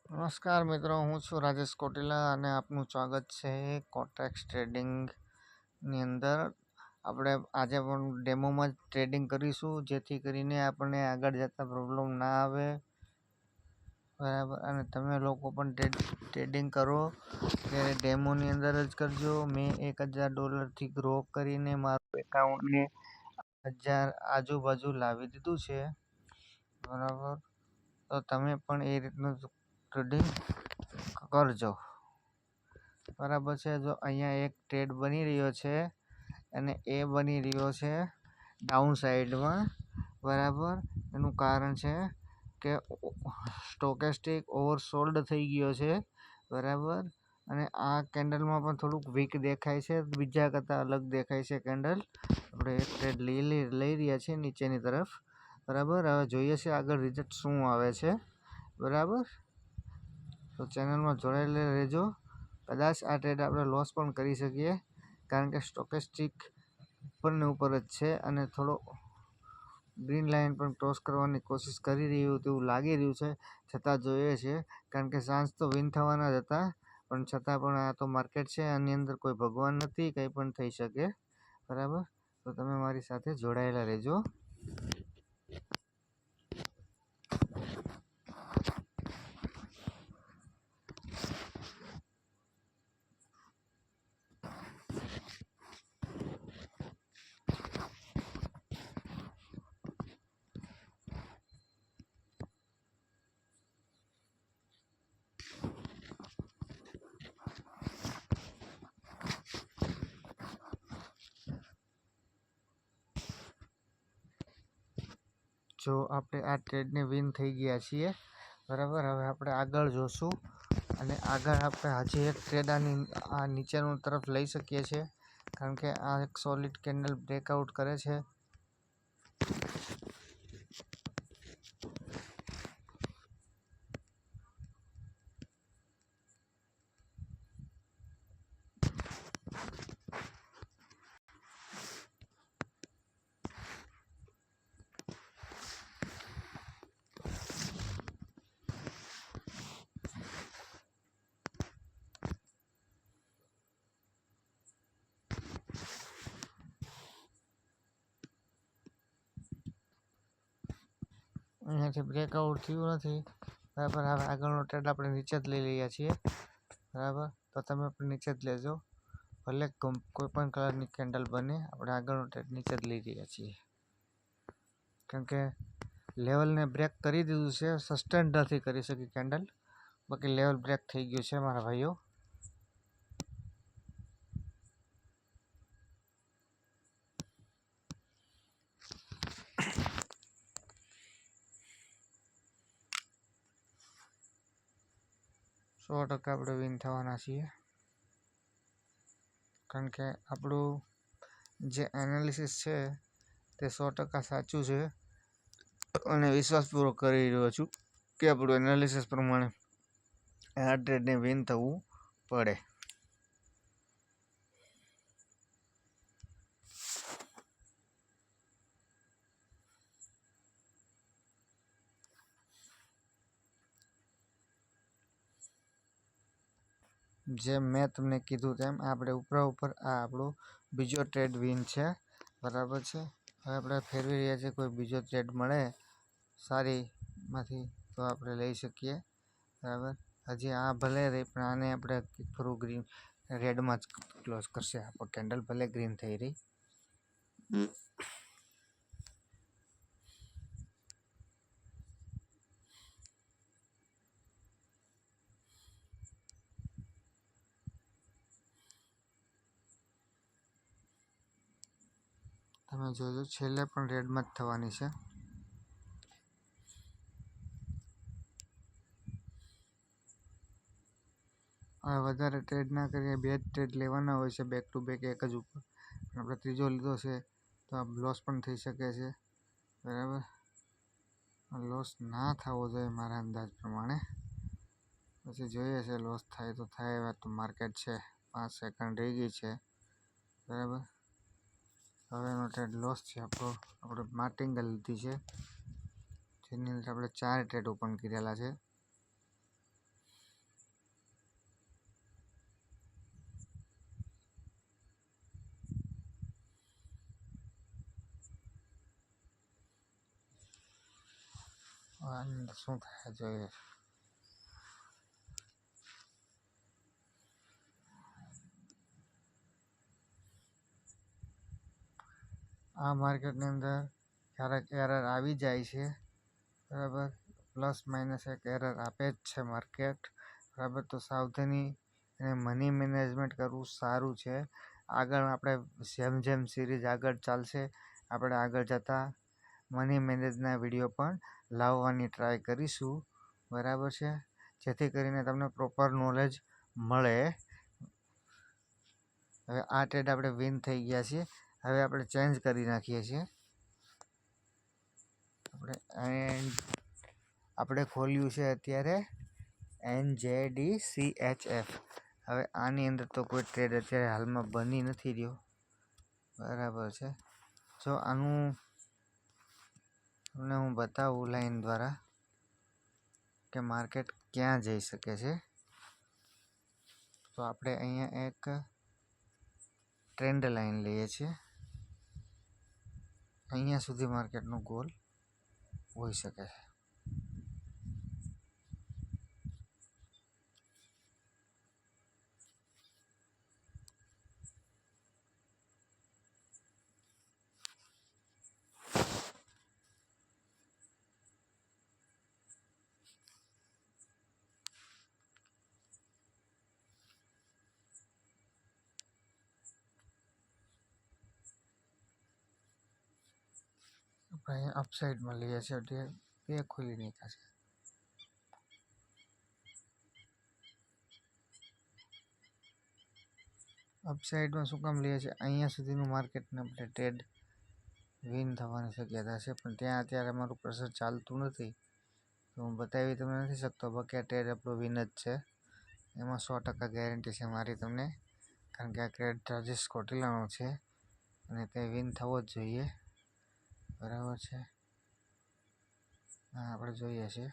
નમસ્કાર મિત્રો, હું છું રાજેશ કોટેલા અને આપનું સ્વાગત છે કોટ્રેક્સ ટ્રેડિંગની અંદર. આપણે આજે પણ ડેમોમાં જ ટ્રેડિંગ કરીશું, જેથી કરીને આપણને આગળ જતાં પ્રોબ્લેમ ના આવે, બરાબર. અને તમે લોકો પણ ટ્રેડિંગ કરો ત્યારે ડેમોની અંદર જ કરજો. મેં $1000થી ગ્રો કરીને મારું એકાઉન્ટને 1000 આજુબાજુ લાવી દીધું છે, બરાબર. તો તમે પણ એ રીતનું ટ્રેડિંગ કરજો, બરાબર છે. જો અહીંયા એક ટ્રેડ બની રહ્યો છે અને એ બની રહ્યો છે ડાઉન સાઈડમાં, બરાબર. એનું કારણ છે કે સ્ટોકેસ્ટિક ઓવરસોલ્ડ થઈ ગયો છે, બરાબર. અને આ કેન્ડલમાં પણ થોડુંક વીક દેખાય છે, બીજા કરતાં અલગ દેખાય છે કેન્ડલ. આપણે એક ટ્રેડ લઈ રહ્યા છીએ નીચેની તરફ, બરાબર. હવે જોઈએ છે આગળ રિઝલ્ટ શું આવે છે, બરાબર. તો ચેનલમાં જોડાયેલા રહેજો. કદાચ આ ટ્રેડ આપણે લોસ પણ કરી શકીએ, કારણ કે સ્ટોકેસ્ટિક ઉપરને ઉપર જ છે અને થોડો ગ્રીન લાઇન પણ ક્રોસ કરવાની કોશિશ કરી રહ્યું તેવું લાગી રહ્યું છે. છતાં જોઈએ છે, કારણ કે ચાન્સ તો વિન થવાના જ હતા, પણ છતાં પણ આ તો માર્કેટ છે, આની અંદર કોઈ ભગવાન નથી, કંઈ પણ થઈ શકે, બરાબર. તો તમે મારી સાથે જોડાયેલા રહેજો. જો આપણે આ ટ્રેડને વિન થઈ ગયા છીએ, બરાબર. હવે આપણે આગળ જોશું અને આગળ આપણે હજી એક ટ્રેડ આ નીચેનું તરફ લઈ શકીએ છીએ, કારણ કે આ એક સોલિડ કેન્ડલ બ્રેકઆઉટ કરે છે. અહીંયાથી બ્રેકઆઉટ થયું નથી, બરાબર. હવે આગળનો ટ્રેડ આપણે નીચે જ લઈ લઈએ છીએ, બરાબર. તો તમે પણ નીચે જ લેજો, ભલે કોઈ પણ કલરની કેન્ડલ બને. આપણે આગળનો ટ્રેડ નીચે જ લઈ રહ્યા છીએ, કારણ કે લેવલને બ્રેક કરી દીધું છે, સસ્ટેન નથી કરી શકી કેન્ડલ, બાકી લેવલ બ્રેક થઈ ગયું છે મારા ભાઈઓ. સો ટકા આપણે વિન થવાના છીએ, કારણ કે આપણું જે એનાલિસિસ છે તે 100% સાચું છે, અને વિશ્વાસપૂર્વક કરી રહ્યો છું કે આપણું એનાલિસિસ પ્રમાણે આ ટ્રેડને વિન થવું પડે. જેમ મેં તમને કીધું તેમ આપણે ઉપર આ આપણો બીજો ટ્રેડ વિન છે, બરાબર છે. હવે આપણે ફેરવી રહ્યા છીએ, કોઈ બીજો ટ્રેડ મળે સારીમાંથી તો આપણે લઈ શકીએ, બરાબર. હજી આ ભલે રહી, પણ આને આપણે થોડું ગ્રીન રેડમાં જ ક્લોઝ કરશે. આપણો કેન્ડલ ભલે ગ્રીન થઈ રહી, તમે જોજો છેલ્લે પણ રેડમાં જ થવાની છે. હવે વધારે ટ્રેડ ના કરીએ, 2 જ ટ્રેડ લેવાના હોય છે બેક ટુ બેક એક જ ઉપર, પણ આપણે ત્રીજો લીધો છે તો આ લોસ પણ થઈ શકે છે, બરાબર. લોસ ના થવો જોઈએ મારા અંદાજ પ્રમાણે. પછી જોઈએ છે, લોસ થાય તો થાય, એવા તો માર્કેટ છે. 5 સેકન્ડ રહી ગઈ છે, બરાબર. હવે એનો ટ્રેડ લોસ છે આપણો. આપણે માર્ટિંગલ લીધી છે, જેની અંદર આપણે 4 ટ્રેડ ઓપન કરેલા છે. આની શું થાય જોઈએ. આ માર્કેટની અંદર ક્યારેક એરર આવી જાય છે, બરાબર. પ્લસ માઇનસ એક એરર આપે જ છે માર્કેટ, બરાબર. તો સાવધાની અને મની મેનેજમેન્ટ કરવું સારું છે. આગળ આપણે જેમ જેમ સિરીઝ આગળ ચાલશે, આપણે આગળ જતાં મની મેનેજના વિડીયો પણ લાવવાની ટ્રાય કરીશું, બરાબર છે, જેથી કરીને તમને પ્રોપર નોલેજ મળે. હવે આ ટ્રેડ આપણે વિન થઈ ગયા છીએ. હવે આપણે ચેન્જ કરી નાખીએ છીએ. આપણે ખોલ્યું છે અત્યારે NZDCHF. હવે આની અંદર તો કોઈ ટ્રેડ અત્યારે હાલમાં બની નથી રહ્યો, બરાબર છે. જો આનું તમને હું બતાવું લાઈન દ્વારા કે માર્કેટ ક્યાં જઈ શકે છે, તો આપણે અહીંયા એક ટ્રેન્ડ લાઈન લઈએ છીએ. અહીંયા સુધી માર્કેટનો ગોલ હોઈ શકે છે. આપણે અહીંયા અપસાઇડમાં લઈએ છીએ એટલે બે ખુલી નીકળે છે. અપસાઇડમાં શું કામ લઈએ છીએ? અહીંયા સુધીનું માર્કેટને આપણે ટ્રેડ વિન થવાની શક્યતા છે, પણ ત્યાં અત્યારે મારું પ્રેશર ચાલતું નથી, તો હું બતાવી તમને નથી શકતો. બાકી આ ટ્રેડ આપણો વિન જ છે, એમાં 100% ગેરંટી છે મારી તમને, કારણ કે આ ટ્રેડ રાજેશ કોટિલાનો છે અને તે વિન થવો જ જોઈએ, બરાબર છે. હા, આપણે જોઈએ છીએ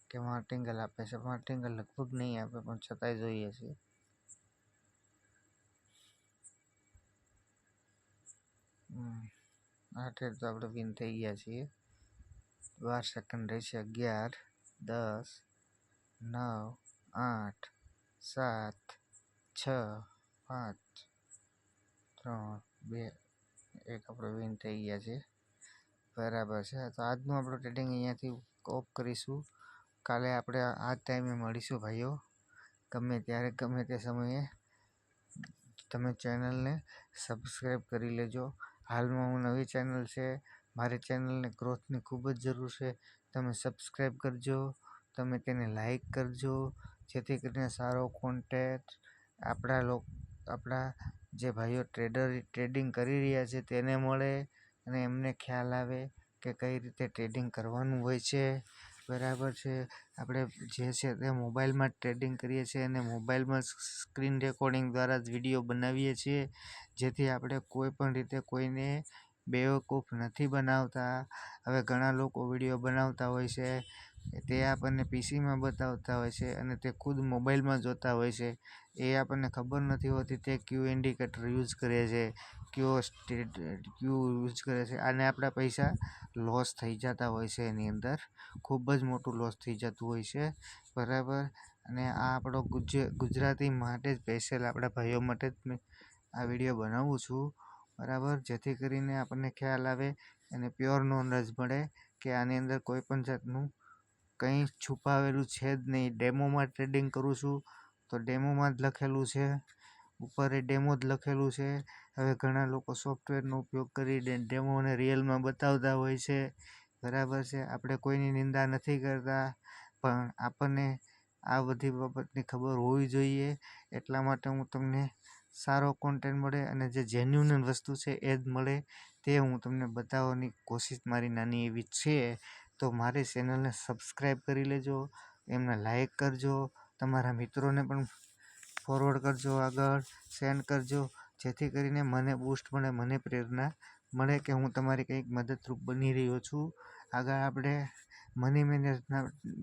કે માર્ટિંગલ આપે છે. માર્ટિંગલ લગભગ નહીં આપે, પણ છતાંય જોઈએ છીએ. આ ટ્રેડ તો આપણે વિન થઈ ગયા છીએ. 12 સેકન્ડ રહી છે. 11, 10, 9, 8, 7, 6, 5, 3, 2, 1 આપણે વિન થઈ ગયા છે, બરાબર છે. તો આજનું આપણું ટ્રેડિંગ અહીંયાથી ઓફ કરીશું. કાલે આપણે આ જ ટાઈમે મળીશું ભાઈઓ, ગમે ત્યારે ગમે તે સમયે. તમે ચેનલને સબસ્ક્રાઈબ કરી લેજો. હાલમાં હું નવી ચેનલ છે, મારી ચેનલને ગ્રોથની ખૂબ જ જરૂર છે. તમે સબસ્ક્રાઈબ કરજો, તમે તેને લાઈક કરજો, જેથી કરીને સારો કોન્ટેન્ટ આપણા જે ભાઈઓ ટ્રેડિંગ કરી રહ્યા છે તેને મળે અને એમને ખ્યાલ આવે કે કઈ રીતે ટ્રેડિંગ કરવાનું હોય છે, બરાબર છે. આપણે જે છે તે મોબાઈલમાં ટ્રેડિંગ કરીએ છીએ અને મોબાઈલમાં સ્ક્રીન રેકોર્ડિંગ દ્વારા જ વિડીયો બનાવીએ છીએ, જેથી આપણે કોઈ પણ રીતે કોઈને બેવકૂફ નથી બનાવતા. હવે ઘણા લોકો વિડીયો બનાવતા હોય છે, તે આપણને પીસીમાં બતાવતા હોય છે અને તે ખુદ મોબાઈલમાં જોતા હોય છે. એ આપણને ખબર નથી હોતી તે ક્યુ ઇન્ડિકેટર યુઝ કરે છે, ક્યુ યુઝ કરે છે, અને આપણા પૈસા લોસ થઈ જતા હોય છે. એની અંદર ખૂબ જ મોટું લોસ થઈ જતું હોય છે, બરાબર. અને આ આપણો ગુજરાતી માટે સ્પેશિયલ આપણા ભાઈઓ માટે જ મેં આ વિડીયો બનાવું છું, બરાબર, જેથી કરીને આપણને ખ્યાલ આવે અને પ્યોર નોલેજ મળે કે આની અંદર કોઈ પણ જાતનું કંઈ છુપાવેલું છે જ નહીં. ડેમોમાં ટ્રેડિંગ કરું છું તો ડેમોમાં જ લખેલું છે, ઉપર એ ડેમો જ લખેલું છે. હવે ઘણા લોકો સોફ્ટવેરનો ઉપયોગ કરીને ડેમોને રિયલમાં બતાવતા હોય છે, બરાબર છે. આપણે કોઈની નિંદા નથી કરતા, પણ આપણને આ બધી બાબતની ખબર હોવી જોઈએ. એટલા માટે હું તમને સારો કોન્ટેન્ટ મળે અને જે જેન્યુન વસ્તુ છે એ જ મળે, તે હું તમને બતાવવાની કોશિશ મારી નાની એવી છે. તો મારી ચેનલને સબસ્ક્રાઈબ કરી લેજો, એમને લાઈક કરજો, તમારા મિત્રોને પણ ફોરવર્ડ કરજો, આગળ સેન્ડ કરજો, જેથી કરીને મને બૂસ્ટ મળે, મને પ્રેરણા મળે કે હું તમારી કંઈક મદદરૂપ બની રહ્યો છું. આગળ આપણે મની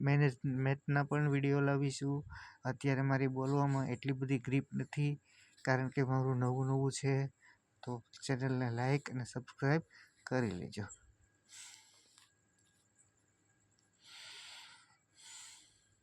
મેનેજમેન્ટના પણ વિડીયો લાવીશું. અત્યારે મારી બોલવામાં એટલી બધી ગ્રીપ નથી, કારણ કે મારું નવું છે. તો ચેનલને લાઈક અને સબસ્ક્રાઈબ કરી લેજો.